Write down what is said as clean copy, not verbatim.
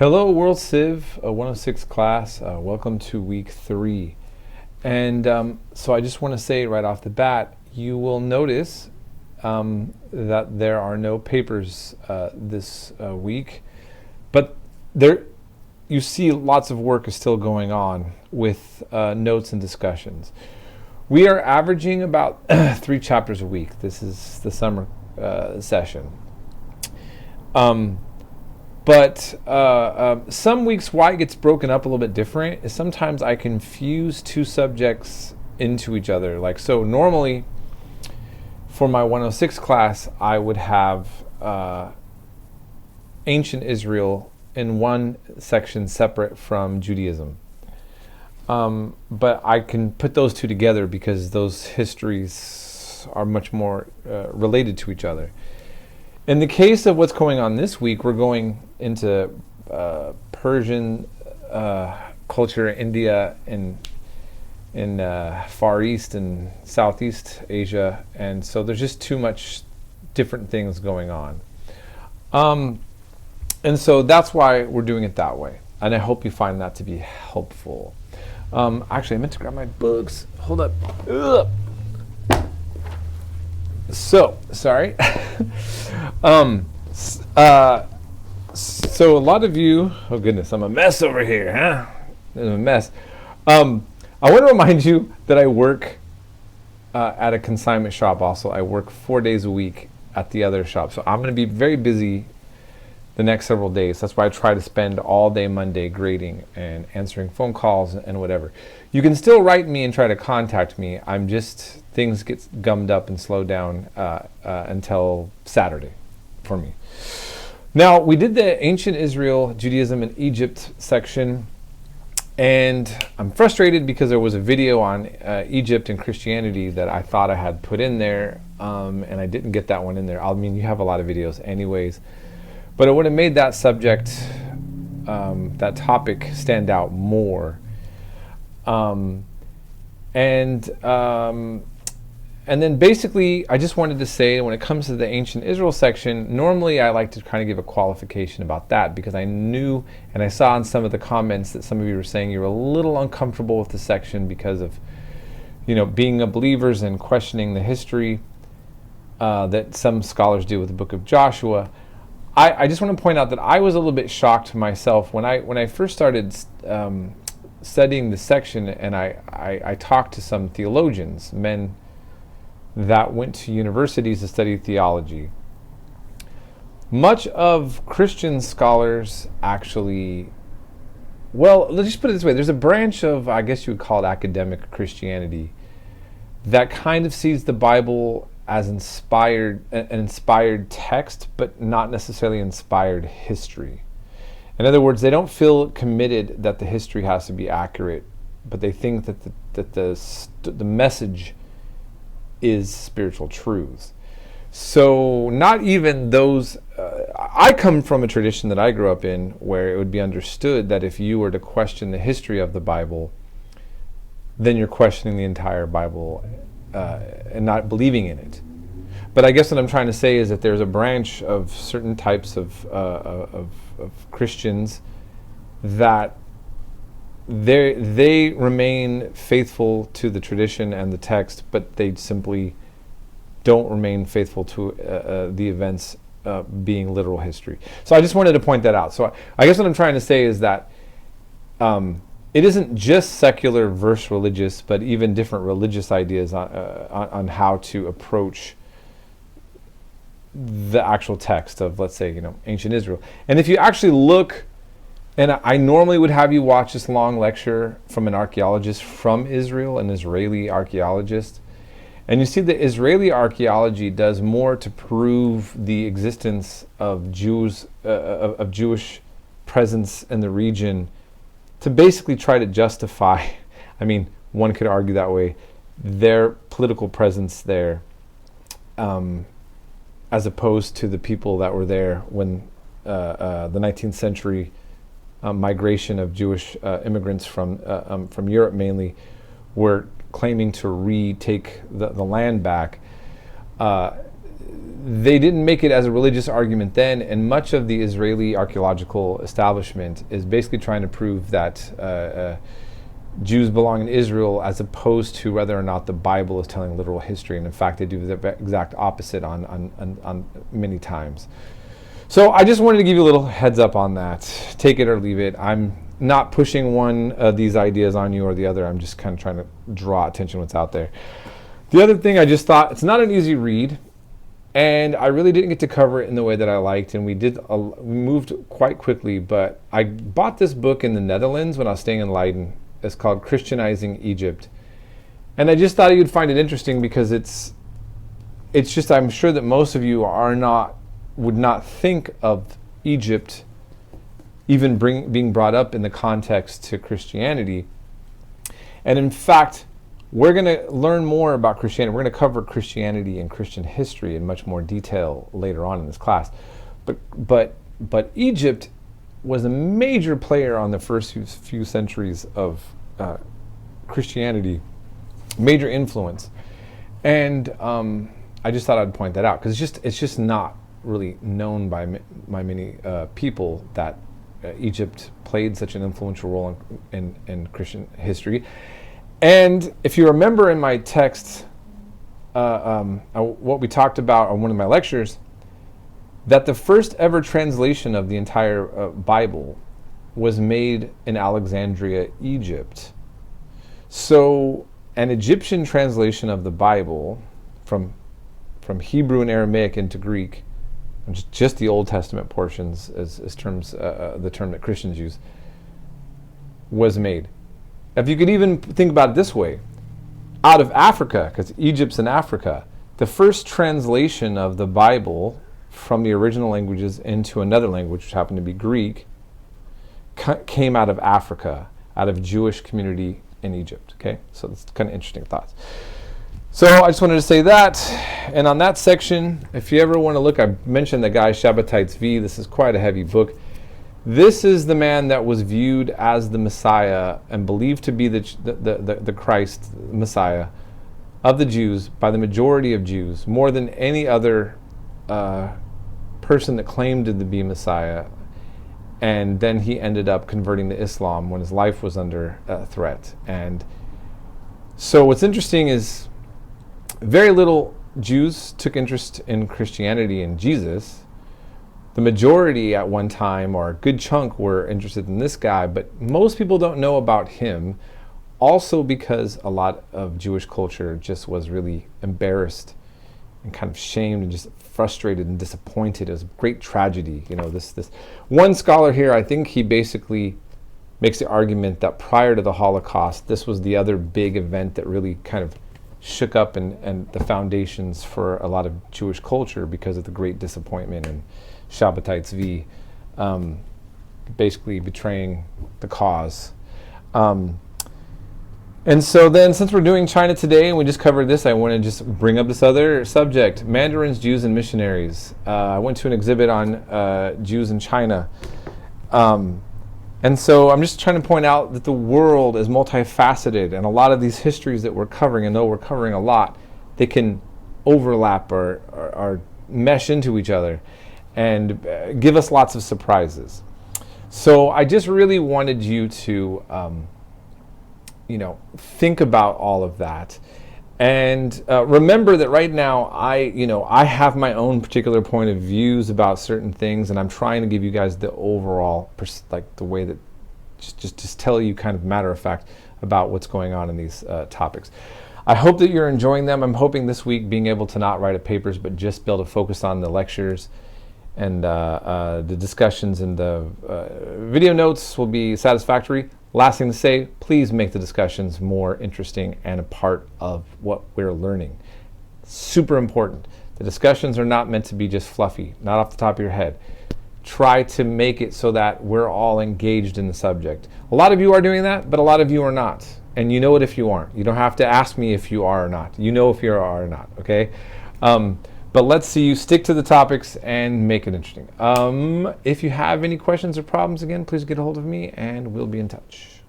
Hello, World Civ 106 class. Welcome to week 3. And so I just want to say right off the bat, you will notice that there are no papers this week, but you see lots of work is still going on with notes and discussions. We are averaging about 3 chapters a week. This is the summer session. But some weeks, why it gets broken up a little bit different is sometimes I confuse 2 subjects into each other. Like, so normally for my 106 class, I would have ancient Israel in one section separate from Judaism. But I can put those 2 together because those histories are much more related to each other. In the case of what's going on this week, we're going into Persian culture, India, in Far East and Southeast Asia, and so there's just too much different things going on. And so that's why we're doing it that way, and I hope you find that to be helpful. Actually, I meant to grab my books. Hold up. Ugh. So, sorry. So a lot of you, oh goodness, I'm a mess over here, huh? I'm a mess. I want to remind you that I work at a consignment shop also. I work 4 days a week at the other shop. So I'm going to be very busy the next several days. That's why I try to spend all day Monday grading and answering phone calls and whatever. You can still write me and try to contact me. I'm just, things get gummed up and slowed down until Saturday for me. Now, we did the Ancient Israel, Judaism, and Egypt section, and I'm frustrated because there was a video on Egypt and Christianity that I thought I had put in there, and I didn't get that one in there. I mean, you have a lot of videos anyways, but it would have made that subject, that topic, stand out more. And then basically, I just wanted to say, when it comes to the Ancient Israel section, normally I like to kind of give a qualification about that because I knew, and I saw in some of the comments that some of you were saying you were a little uncomfortable with the section because of, being a believers and questioning the history that some scholars do with the book of Joshua. I just want to point out that I was a little bit shocked myself when I first started studying the section, and I talked to some theologians, men that went to universities to study theology. Much of Christian scholars actually, well, let's just put it this way, there's a branch of, I guess you would call it academic Christianity, that kind of sees the Bible as an inspired text, but not necessarily inspired history. In other words, they don't feel committed that the history has to be accurate, but they think that the message is spiritual truths. So not even those, I come from a tradition that I grew up in where it would be understood that if you were to question the history of the Bible, then you're questioning the entire Bible and not believing in it. But I guess what I'm trying to say is that there's a branch of certain types of Christians that they remain faithful to the tradition and the text, but they simply don't remain faithful to the events being literal history. So I just wanted to point that out. So I guess what I'm trying to say is that it isn't just secular versus religious, but even different religious ideas on how to approach the actual text of, let's say, ancient Israel. And if you actually look, and I normally would have you watch this long lecture from an archaeologist from Israel, an Israeli archaeologist. And you see that Israeli archaeology does more to prove the existence of Jews, of Jewish presence in the region, to basically try to justify, I mean, one could argue that way, their political presence there, as opposed to the people that were there when the 19th century migration of Jewish immigrants from Europe mainly were claiming to retake the land back. they didn't make it as a religious argument then, and much of the Israeli archaeological establishment is basically trying to prove that Jews belong in Israel, as opposed to whether or not the Bible is telling literal history. And in fact, they do the exact opposite on many times. So I just wanted to give you a little heads up on that. Take it or leave it. I'm not pushing one of these ideas on you or the other. I'm just kind of trying to draw attention to what's out there. The other thing, I just thought, it's not an easy read, and I really didn't get to cover it in the way that I liked, and we moved quite quickly, but I bought this book in the Netherlands when I was staying in Leiden. It's called Christianizing Egypt. And I just thought you'd find it interesting because it's just, I'm sure that most of you would not think of Egypt even being brought up in the context to Christianity. And in fact, we're going to learn more about Christianity. We're going to cover Christianity and Christian history in much more detail later on in this class. But Egypt was a major player on the first few centuries of Christianity, major influence. And I just thought I'd point that out because it's just not really known by many people that Egypt played such an influential role in Christian history. And if you remember in my text, what we talked about on one of my lectures, that the first ever translation of the entire Bible was made in Alexandria, Egypt. So an Egyptian translation of the Bible from Hebrew and Aramaic into Greek, just the Old Testament portions as terms, the term that Christians use, was made. If you could even think about it this way, out of Africa, because Egypt's in Africa, the first translation of the Bible from the original languages into another language, which happened to be Greek, came out of Africa, out of Jewish community in Egypt. Okay, so that's kind of interesting thoughts. So I just wanted to say that. And on that section, if you ever want to look, I mentioned the guy Shabbatite's V. This is quite a heavy book. This is the man that was viewed as the Messiah and believed to be the Christ, Messiah of the Jews by the majority of Jews, more than any other person that claimed to be Messiah. And then he ended up converting to Islam when his life was under threat. And so what's interesting is very little Jews took interest in Christianity and Jesus. The majority at one time, or a good chunk, were interested in this guy, but most people don't know about him, also because a lot of Jewish culture just was really embarrassed and kind of shamed and just frustrated and disappointed. It was a great tragedy. You know, this one scholar here, I think he basically makes the argument that prior to the Holocaust, this was the other big event that really kind of shook up and the foundations for a lot of Jewish culture because of the great disappointment and Shabbatite's V, basically betraying the cause. And so then, since we're doing China today and we just covered this, I want to just bring up this other subject: Mandarins, Jews, and missionaries. I went to an exhibit on Jews in China. And so I'm just trying to point out that the world is multifaceted, and a lot of these histories that we're covering, and though we're covering a lot, they can overlap or mesh into each other and give us lots of surprises. So I just really wanted you to think about all of that, and remember that right now I have my own particular point of views about certain things, and I'm trying to give you guys the overall the way that just tell you kind of matter of fact about what's going on in these topics. I hope that you're enjoying them. I'm hoping this week being able to not write papers, but just be able to focus on the lectures, and the discussions and the video notes will be satisfactory. Last thing to say, please make the discussions more interesting and a part of what we're learning. Super important. The discussions are not meant to be just fluffy, not off the top of your head. Try to make it so that we're all engaged in the subject. A lot of you are doing that, but a lot of you are not. And you know it if you aren't. You don't have to ask me if you are or not. You know if you are or not, okay? But let's see you stick to the topics and make it interesting. If you have any questions or problems, again, please get a hold of me and we'll be in touch.